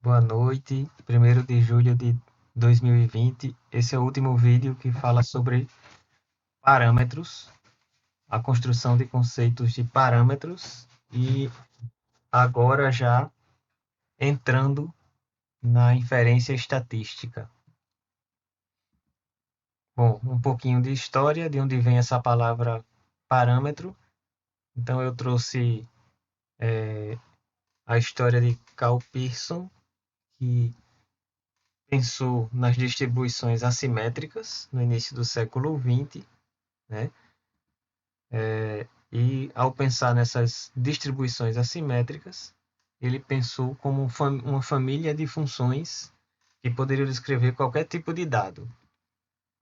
Boa noite, 1º de julho de 2020. Esse é o último vídeo que fala sobre parâmetros, a construção de conceitos de parâmetros e agora já entrando na inferência estatística. Bom, um pouquinho de história, de onde vem essa palavra parâmetro. Então eu trouxe a história de Karl Pearson, que pensou nas distribuições assimétricas no início do século XX, né? E ao pensar nessas distribuições assimétricas, ele pensou como uma família de funções que poderiam descrever qualquer tipo de dado.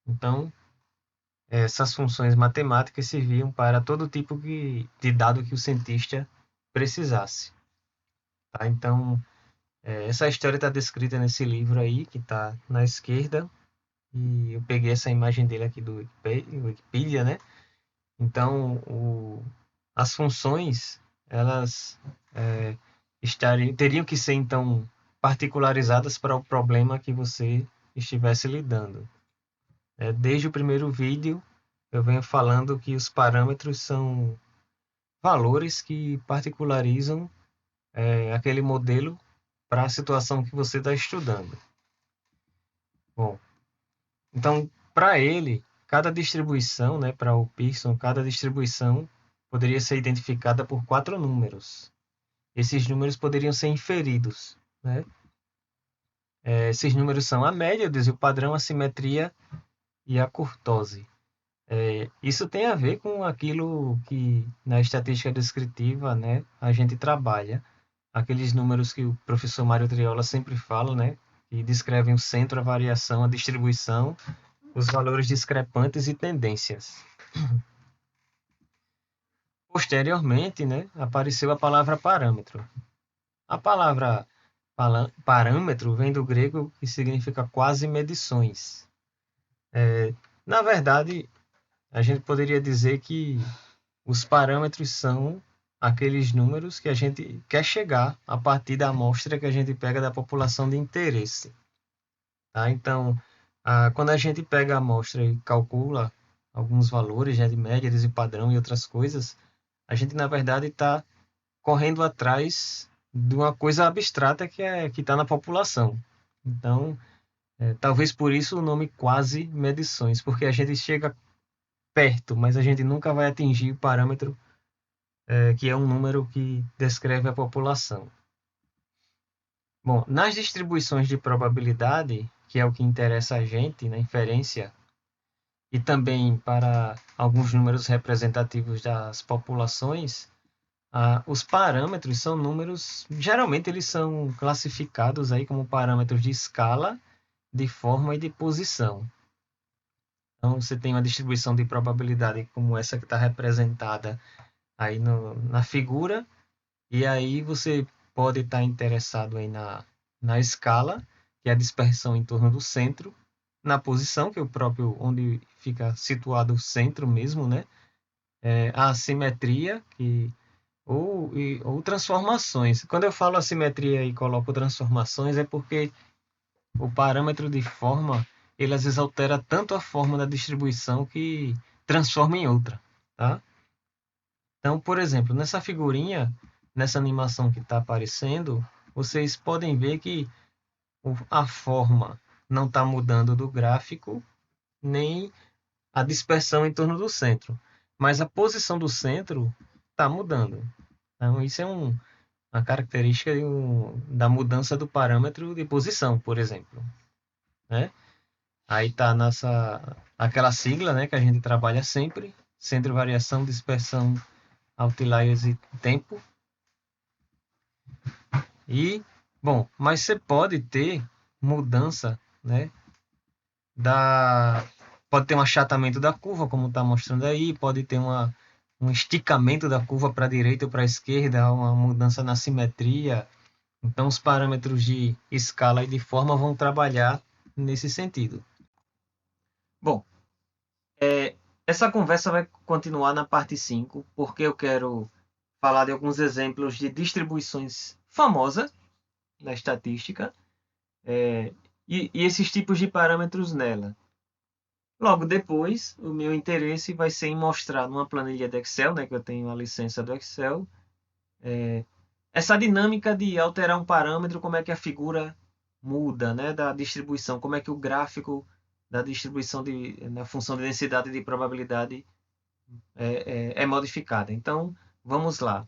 Então, essas funções matemáticas serviam para todo tipo de dado que o cientista precisasse. Tá? Então, essa história está descrita nesse livro aí, que está na esquerda, e eu peguei essa imagem dele aqui do Wikipedia, né? Então, as funções, elas teriam que ser, então, particularizadas para o problema que você estivesse lidando. Desde o primeiro vídeo, eu venho falando que os parâmetros são valores que particularizam aquele modelo para a situação que você está estudando. Bom, então, para ele, cada distribuição, né, para o Pearson, cada distribuição poderia ser identificada por 4 números. Esses números poderiam ser inferidos, né? Esses números são a média, o desvio padrão, a simetria e a kurtose. Isso tem a ver com aquilo que na estatística descritiva, né, a gente trabalha. Aqueles números que o professor Mário Triola sempre fala, né, que descrevem o centro, a variação, a distribuição, os valores discrepantes e tendências. Posteriormente, né, apareceu a palavra parâmetro. A palavra parâmetro vem do grego que significa quase medições. Na verdade, a gente poderia dizer que os parâmetros são aqueles números que a gente quer chegar a partir da amostra que a gente pega da população de interesse. Tá? Então, quando a gente pega a amostra e calcula alguns valores, né, de média, desvio padrão e outras coisas, a gente, na verdade, está correndo atrás de uma coisa abstrata que está na população. Então, talvez por isso o nome quase medições, porque a gente chega perto, mas a gente nunca vai atingir o parâmetro que é um número que descreve a população. Bom, nas distribuições de probabilidade, que é o que interessa a gente na inferência, e também para alguns números representativos das populações, os parâmetros são números, geralmente eles são classificados aí como parâmetros de escala, de forma e de posição. Então você tem uma distribuição de probabilidade como essa que está representada aí na figura, e aí você pode estar interessado aí na escala, que é a dispersão em torno do centro, na posição, que é o próprio onde fica situado o centro mesmo, né? A assimetria, ou transformações. Quando eu falo assimetria e coloco transformações, é porque o parâmetro de forma, ele às vezes altera tanto a forma da distribuição que transforma em outra, tá? Então, por exemplo, nessa figurinha, nessa animação que está aparecendo, vocês podem ver que a forma não está mudando do gráfico, nem a dispersão em torno do centro, mas a posição do centro está mudando. Então, isso é uma característica da mudança do parâmetro de posição, por exemplo, né? Aí está aquela sigla, né, que a gente trabalha sempre, centro, variação, dispersão, outliers e tempo. E, bom, mas você pode ter mudança, né, pode ter um achatamento da curva, como está mostrando aí, pode ter um esticamento da curva para a direita ou para a esquerda, uma mudança na simetria. Então, os parâmetros de escala e de forma vão trabalhar nesse sentido. Bom, essa conversa vai continuar na parte 5, porque eu quero falar de alguns exemplos de distribuições famosas, na estatística, e esses tipos de parâmetros nela. Logo depois, o meu interesse vai ser em mostrar numa planilha de Excel, né, que eu tenho a licença do Excel, essa dinâmica de alterar um parâmetro, como é que a figura muda, né, da distribuição, como é que o gráfico da distribuição na função de densidade e de probabilidade é modificada. Então, vamos lá.